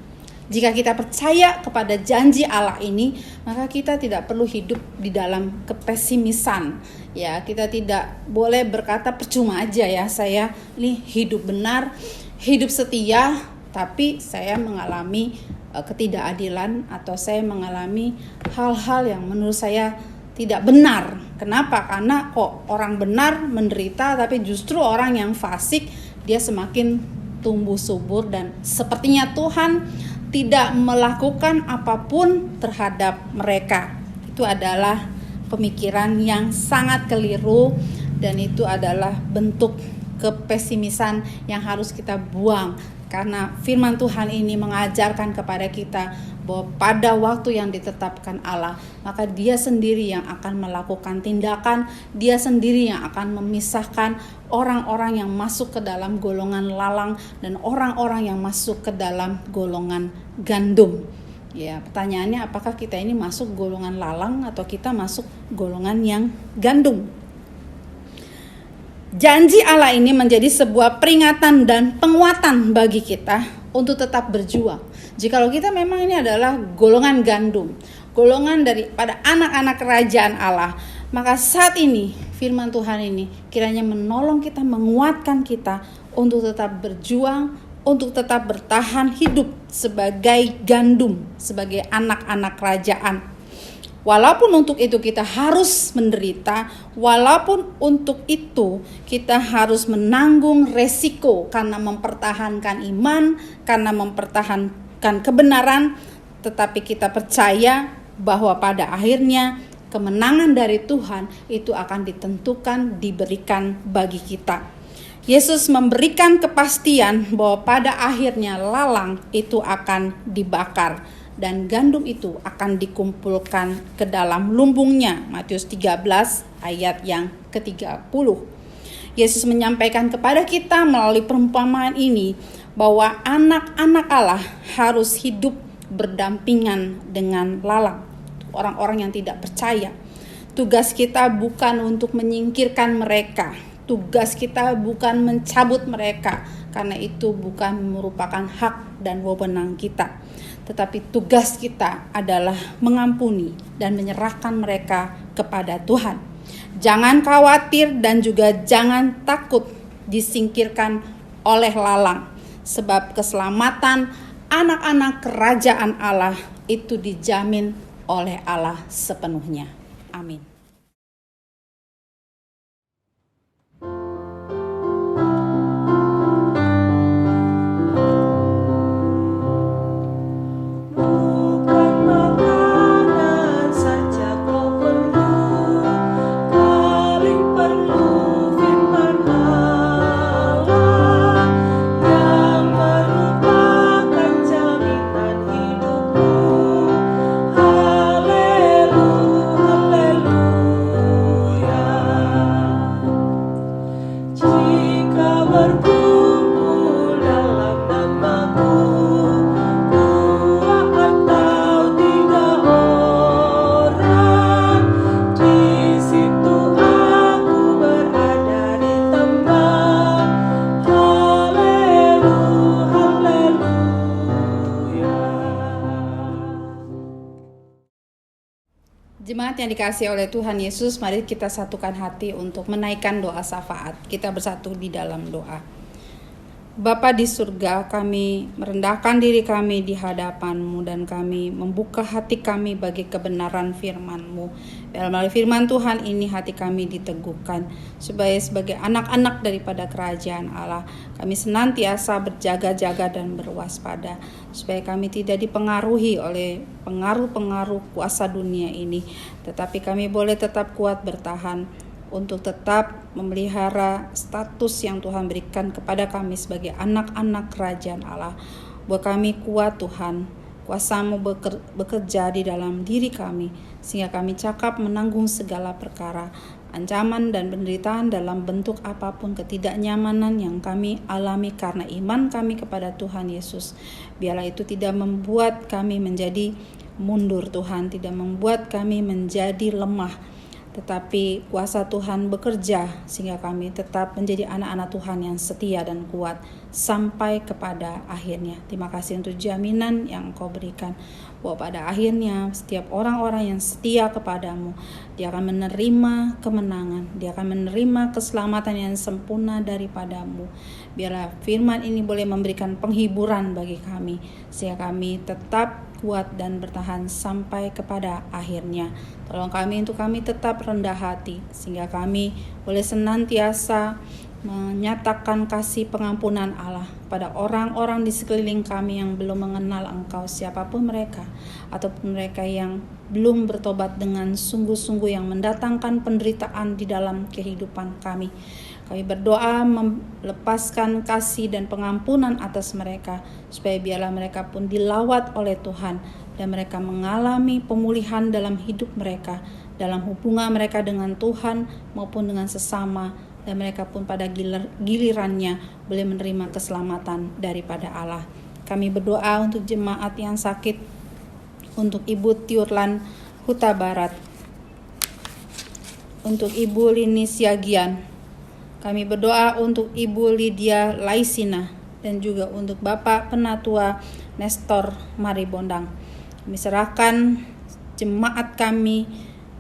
S2: Jika kita percaya kepada janji Allah ini, maka kita tidak perlu hidup di dalam kepesimisan. Ya, kita tidak boleh berkata percuma aja ya, saya ini hidup benar, hidup setia, tapi saya mengalami ketidakadilan atau saya mengalami hal-hal yang menurut saya tidak benar. Kenapa? Karena kok orang benar menderita, tapi justru orang yang fasik dia semakin tumbuh subur, dan sepertinya Tuhan tidak melakukan apapun terhadap mereka. Itu adalah pemikiran yang sangat keliru, dan itu adalah bentuk kepesimisan yang harus kita buang. Karena firman Tuhan ini mengajarkan kepada kita bahwa pada waktu yang ditetapkan Allah, maka Dia sendiri yang akan melakukan tindakan, Dia sendiri yang akan memisahkan orang-orang yang masuk ke dalam golongan lalang dan orang-orang yang masuk ke dalam golongan gandum. Ya, pertanyaannya apakah kita ini masuk golongan lalang atau kita masuk golongan yang gandum? Janji Allah ini menjadi sebuah peringatan dan penguatan bagi kita untuk tetap berjuang. Jikalau kita memang ini adalah golongan gandum, golongan daripada anak-anak kerajaan Allah, maka saat ini firman Tuhan ini kiranya menolong kita, menguatkan kita untuk tetap berjuang, untuk tetap bertahan hidup sebagai gandum, sebagai anak-anak kerajaan. Walaupun untuk itu kita harus menderita, walaupun untuk itu kita harus menanggung resiko karena mempertahankan iman, karena mempertahankan kebenaran, tetapi kita percaya bahwa pada akhirnya kemenangan dari Tuhan itu akan ditentukan, diberikan bagi kita. Yesus memberikan kepastian bahwa pada akhirnya lalang itu akan dibakar dan gandum itu akan dikumpulkan ke dalam lumbungnya. Matius 13 ayat yang ke-30. Yesus menyampaikan kepada kita melalui perumpamaan ini bahwa anak-anak Allah harus hidup berdampingan dengan lalang, orang-orang yang tidak percaya. Tugas kita bukan untuk menyingkirkan mereka, tugas kita bukan mencabut mereka, karena itu bukan merupakan hak dan wewenang kita. Tetapi tugas kita adalah mengampuni dan menyerahkan mereka kepada Tuhan. Jangan khawatir dan juga jangan takut disingkirkan oleh lalang, sebab keselamatan anak-anak kerajaan Allah itu dijamin oleh Allah sepenuhnya. Amin. Jemaat yang dikasihi oleh Tuhan Yesus, mari kita satukan hati untuk menaikkan doa syafaat. Kita bersatu di dalam doa. Bapa di surga, kami merendahkan diri kami di hadapan-Mu dan kami membuka hati kami bagi kebenaran firman-Mu. Melalui firman Tuhan ini hati kami diteguhkan supaya sebagai anak-anak daripada kerajaan Allah, kami senantiasa berjaga-jaga dan berwaspada supaya kami tidak dipengaruhi oleh pengaruh-pengaruh kuasa dunia ini, tetapi kami boleh tetap kuat bertahan untuk tetap memelihara status yang Tuhan berikan kepada kami sebagai anak-anak kerajaan Allah. Buat kami kuat Tuhan, kuasa-Mu bekerja di dalam diri kami, sehingga kami cakap menanggung segala perkara, ancaman dan penderitaan dalam bentuk apapun ketidaknyamanan yang kami alami karena iman kami kepada Tuhan Yesus. Biarlah itu tidak membuat kami menjadi mundur Tuhan, tidak membuat kami menjadi lemah, tetapi kuasa Tuhan bekerja sehingga kami tetap menjadi anak-anak Tuhan yang setia dan kuat sampai kepada akhirnya. Terima kasih untuk jaminan yang Engkau berikan bahwa pada akhirnya setiap orang-orang yang setia kepadamu, dia akan menerima kemenangan, dia akan menerima keselamatan yang sempurna daripadamu. Biarlah firman ini boleh memberikan penghiburan bagi kami sehingga kami tetap kuat dan bertahan sampai kepada akhirnya. Tolong kami untuk kami tetap rendah hati sehingga kami boleh senantiasa menyatakan kasih pengampunan Allah pada orang-orang di sekeliling kami yang belum mengenal Engkau, siapapun mereka, ataupun mereka yang belum bertobat dengan sungguh-sungguh yang mendatangkan penderitaan di dalam kehidupan kami. Kami berdoa melepaskan kasih dan pengampunan atas mereka, supaya biarlah mereka pun dilawat oleh Tuhan dan mereka mengalami pemulihan dalam hidup mereka, dalam hubungan mereka dengan Tuhan maupun dengan sesama, dan mereka pun pada gilirannya boleh menerima keselamatan daripada Allah. Kami berdoa untuk jemaat yang sakit, untuk Ibu Tiurlan Huta Barat, untuk Ibu Lini Siagian. Kami berdoa untuk Ibu Lydia Laisina dan juga untuk Bapak Penatua Nestor Maribondang. Kami serahkan jemaat kami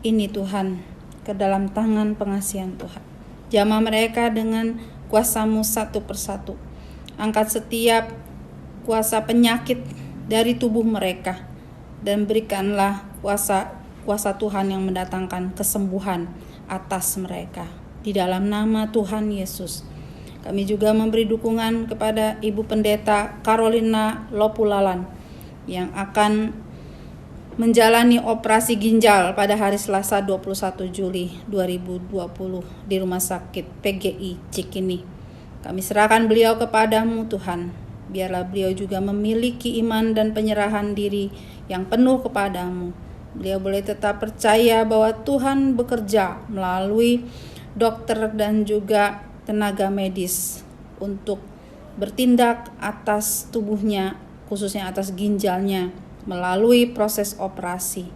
S2: ini Tuhan ke dalam tangan pengasihan Tuhan. Jamah mereka dengan kuasa-Mu satu persatu. Angkat setiap kuasa penyakit dari tubuh mereka dan berikanlah kuasa Tuhan yang mendatangkan kesembuhan atas mereka. Di dalam nama Tuhan Yesus. Kami juga memberi dukungan kepada Ibu Pendeta Carolina Lopulalan yang akan menjalani operasi ginjal pada hari Selasa 21 Juli 2020 di Rumah Sakit PGI Cikini. Kami serahkan beliau kepadamu Tuhan. Biarlah beliau juga memiliki iman dan penyerahan diri yang penuh kepadamu. Beliau boleh tetap percaya bahwa Tuhan bekerja melalui dokter dan juga tenaga medis untuk bertindak atas tubuhnya, khususnya atas ginjalnya melalui proses operasi.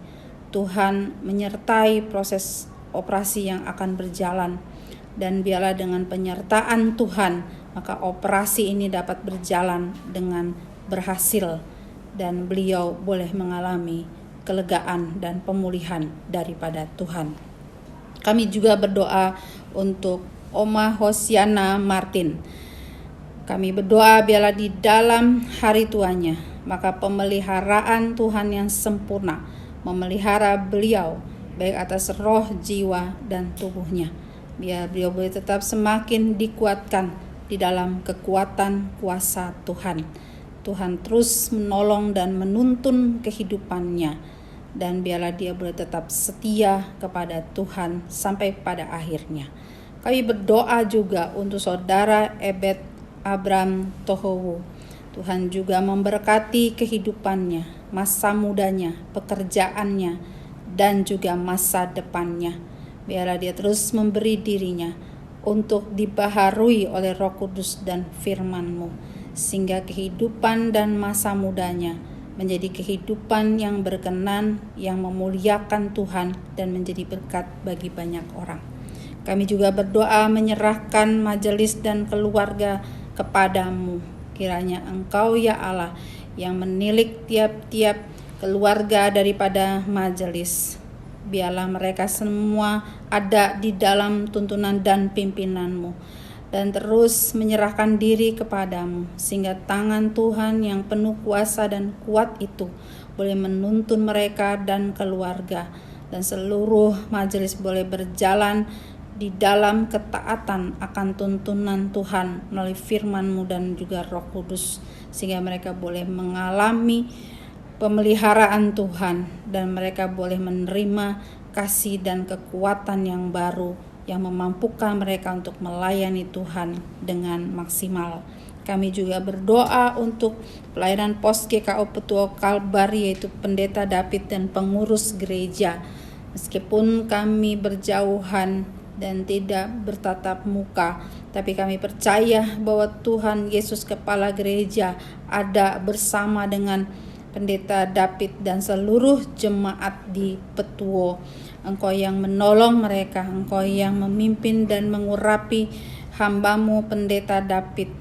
S2: Tuhan menyertai proses operasi yang akan berjalan, dan biarlah dengan penyertaan Tuhan maka operasi ini dapat berjalan dengan berhasil dan beliau boleh mengalami kelegaan dan pemulihan daripada Tuhan. Kami juga berdoa untuk Oma Hosiana Martin. Kami berdoa biarlah di dalam hari tuanya, maka pemeliharaan Tuhan yang sempurna memelihara beliau, baik atas roh, jiwa, dan tubuhnya. Biar beliau boleh tetap semakin dikuatkan di dalam kekuatan kuasa Tuhan. Tuhan terus menolong dan menuntun kehidupannya. Dan biarlah dia boleh tetap setia kepada Tuhan sampai pada akhirnya. Kami berdoa juga untuk saudara Ebet Abram Tohowo. Tuhan juga memberkati kehidupannya, masa mudanya, pekerjaannya, dan juga masa depannya. Biarlah dia terus memberi dirinya untuk dibaharui oleh Roh Kudus dan firman-Mu, sehingga kehidupan dan masa mudanya menjadi kehidupan yang berkenan, yang memuliakan Tuhan dan menjadi berkat bagi banyak orang. Kami juga berdoa menyerahkan majelis dan keluarga kepadamu. Kiranya Engkau ya Allah yang menilik tiap-tiap keluarga daripada majelis. Biarlah mereka semua ada di dalam tuntunan dan pimpinan-Mu. Dan terus menyerahkan diri kepadamu, sehingga tangan Tuhan yang penuh kuasa dan kuat itu boleh menuntun mereka dan keluarga, dan seluruh majelis boleh berjalan di dalam ketaatan akan tuntunan Tuhan melalui firman-Mu dan juga Roh Kudus, sehingga mereka boleh mengalami pemeliharaan Tuhan dan mereka boleh menerima kasih dan kekuatan yang baru yang memampukan mereka untuk melayani Tuhan dengan maksimal. Kami juga berdoa untuk pelayanan pos GKO Petua Kalbar, yaitu Pendeta David dan pengurus gereja. Meskipun kami berjauhan dan tidak bertatap muka, tapi kami percaya bahwa Tuhan Yesus Kepala Gereja ada bersama dengan Pendeta David dan seluruh jemaat di Petuo. Engkau yang menolong mereka, Engkau yang memimpin dan mengurapi hamba-Mu Pendeta David,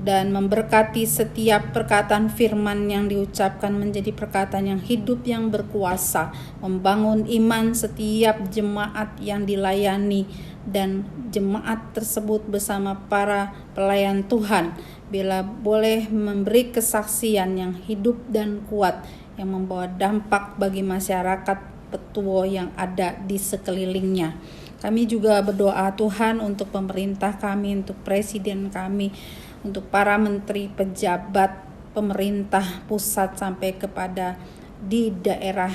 S2: dan memberkati setiap perkataan firman yang diucapkan menjadi perkataan yang hidup, yang berkuasa, membangun iman setiap jemaat yang dilayani, dan jemaat tersebut bersama para pelayan Tuhan bila boleh memberi kesaksian yang hidup dan kuat yang membawa dampak bagi masyarakat Petuo yang ada di sekelilingnya. Kami juga berdoa Tuhan untuk pemerintah kami, untuk presiden kami, untuk para menteri, pejabat pemerintah pusat sampai kepada di daerah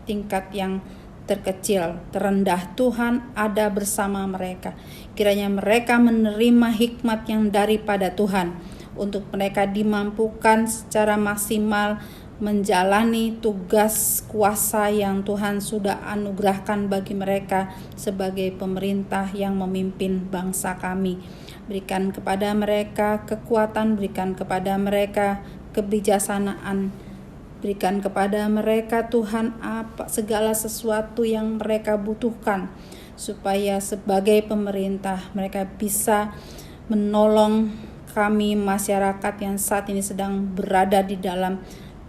S2: tingkat yang terkecil, terendah. Tuhan ada bersama mereka. Kiranya mereka menerima hikmat yang daripada Tuhan untuk mereka dimampukan secara maksimal menjalani tugas kuasa yang Tuhan sudah anugerahkan bagi mereka sebagai pemerintah yang memimpin bangsa kami. Berikan kepada mereka kekuatan, berikan kepada mereka kebijaksanaan, berikan kepada mereka Tuhan apa segala sesuatu yang mereka butuhkan, supaya sebagai pemerintah mereka bisa menolong kami masyarakat yang saat ini sedang berada di dalam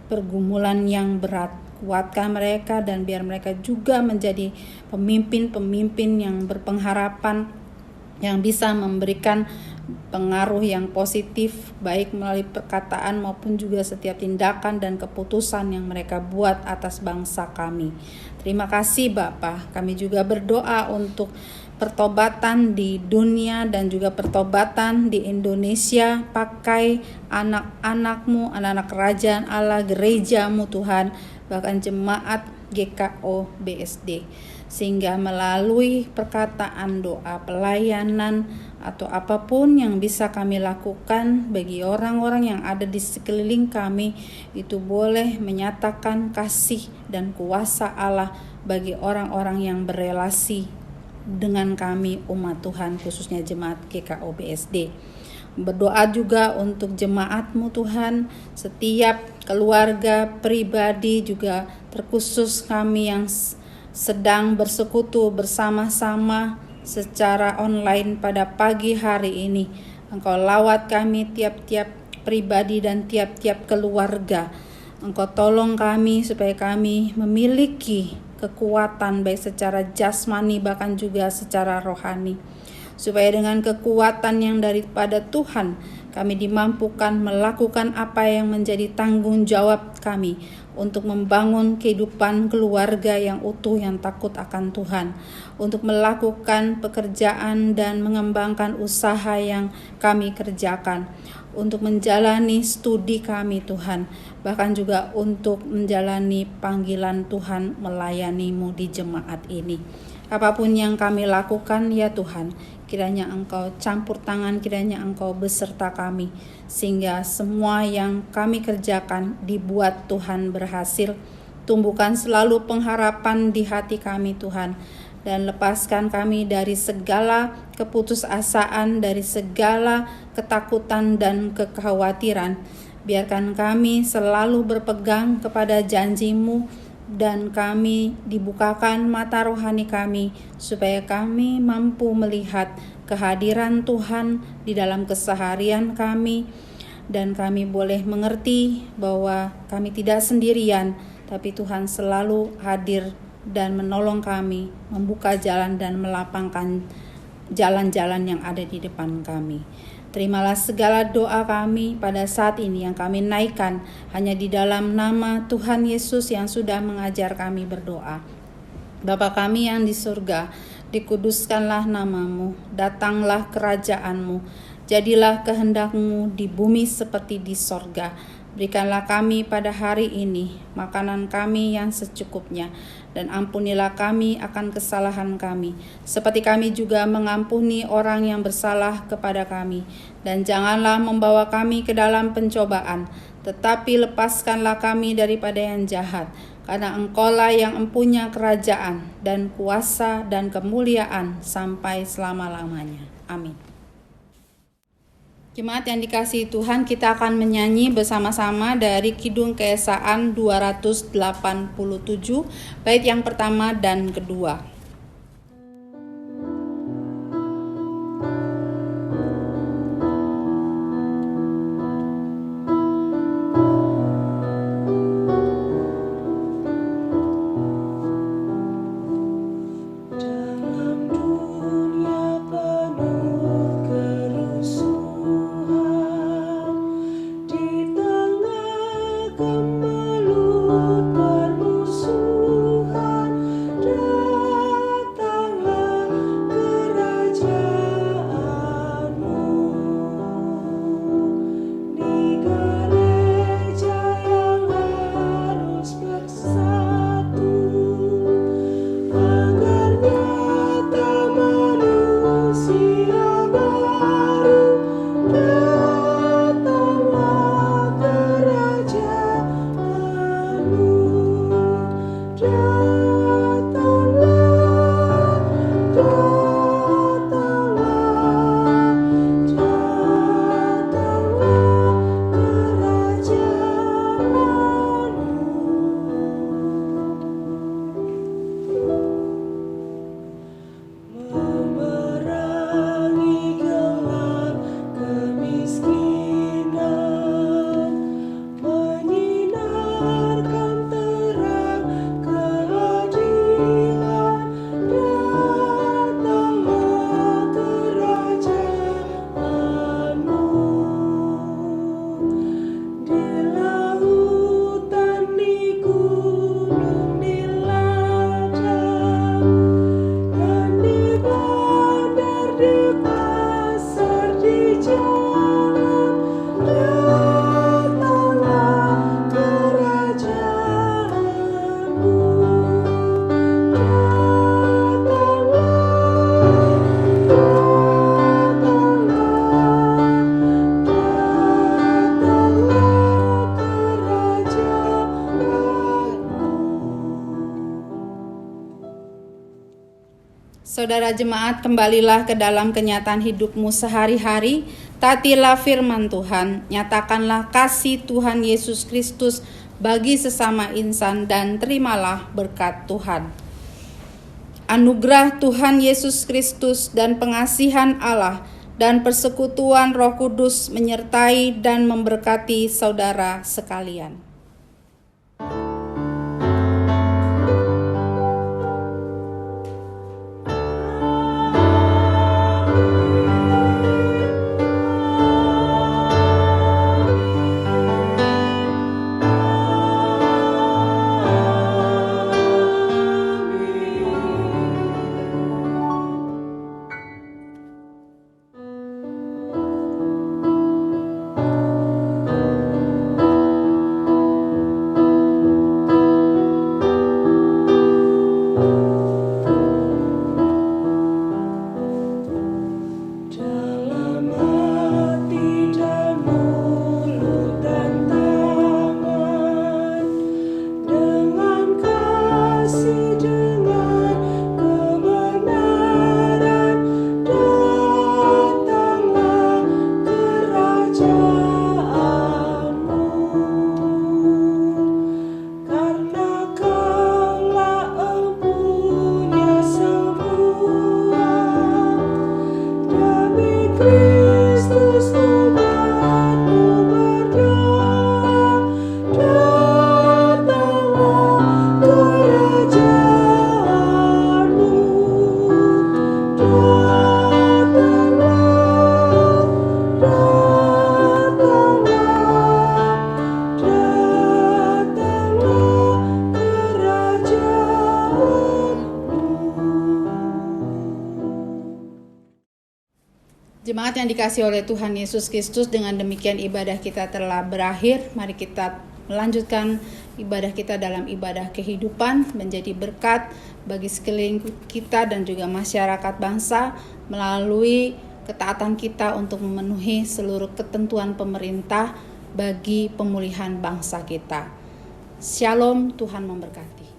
S2: pergumulan yang berat. Kuatkan mereka dan biar mereka juga menjadi pemimpin-pemimpin yang berpengharapan, yang bisa memberikan pengaruh yang positif baik melalui perkataan maupun juga setiap tindakan dan keputusan yang mereka buat atas bangsa kami. Terima kasih Bapa. Kami juga berdoa untuk pertobatan di dunia dan juga pertobatan di Indonesia. Pakai anak-anak-Mu, anak-anak kerajaan Allah, gereja-Mu Tuhan, bahkan jemaat GKO BSD, sehingga melalui perkataan, doa, pelayanan, atau apapun yang bisa kami lakukan bagi orang-orang yang ada di sekeliling kami, itu boleh menyatakan kasih dan kuasa Allah bagi orang-orang yang berelasi dengan kami umat Tuhan, khususnya jemaat GKO BSD. Berdoa juga untuk jemaat-Mu Tuhan, setiap keluarga pribadi juga terkhusus kami yang sedang bersekutu bersama-sama secara online pada pagi hari ini. Engkau lawat kami tiap-tiap pribadi dan tiap-tiap keluarga. Engkau tolong kami supaya kami memiliki kekuatan baik secara jasmani bahkan juga secara rohani, supaya dengan kekuatan yang daripada Tuhan kami dimampukan melakukan apa yang menjadi tanggung jawab kami untuk membangun kehidupan keluarga yang utuh yang takut akan Tuhan, untuk melakukan pekerjaan dan mengembangkan usaha yang kami kerjakan, untuk menjalani studi kami Tuhan, bahkan juga untuk menjalani panggilan Tuhan melayani-Mu di jemaat ini. Apapun yang kami lakukan ya Tuhan, kiranya Engkau campur tangan, kiranya Engkau beserta kami, sehingga semua yang kami kerjakan dibuat Tuhan berhasil. Tumbuhkan selalu pengharapan di hati kami Tuhan, dan lepaskan kami dari segala keputusasaan, dari segala ketakutan dan kekhawatiran. Biarkan kami selalu berpegang kepada janji-Mu, dan kami dibukakan mata rohani kami supaya kami mampu melihat kehadiran Tuhan di dalam keseharian kami, dan kami boleh mengerti bahwa kami tidak sendirian, tapi Tuhan selalu hadir dan menolong kami, membuka jalan dan melapangkan jalan-jalan yang ada di depan kami. Terimalah segala doa kami pada saat ini yang kami naikkan hanya di dalam nama Tuhan Yesus yang sudah mengajar kami berdoa. Bapa kami yang di surga, dikuduskanlah nama-Mu, datanglah kerajaan-Mu, jadilah kehendak-Mu di bumi seperti di sorga. Berikanlah kami pada hari ini makanan kami yang secukupnya, dan ampunilah kami akan kesalahan kami, seperti kami juga mengampuni orang yang bersalah kepada kami. Dan janganlah membawa kami ke dalam pencobaan, tetapi lepaskanlah kami daripada yang jahat. Karena Engkaulah yang empunya kerajaan dan kuasa dan kemuliaan sampai selama-lamanya. Amin. Jemaat yang dikasihi Tuhan, kita akan menyanyi bersama-sama dari Kidung Keesaan 287, bait yang pertama dan kedua.
S3: Kemelut permusuhan
S2: Saudara jemaat, kembalilah ke dalam kenyataan hidupmu sehari-hari. Taatilah firman Tuhan, nyatakanlah kasih Tuhan Yesus Kristus bagi sesama insan, dan terimalah berkat Tuhan. Anugerah Tuhan Yesus Kristus dan pengasihan Allah dan persekutuan Roh Kudus menyertai dan memberkati saudara sekalian. Jemaat yang dikasihi oleh Tuhan Yesus Kristus, dengan demikian ibadah kita telah berakhir. Mari kita melanjutkan ibadah kita dalam ibadah kehidupan, menjadi berkat bagi sekeliling kita dan juga masyarakat bangsa melalui ketaatan kita untuk memenuhi seluruh ketentuan pemerintah bagi pemulihan bangsa kita. Shalom, Tuhan memberkati.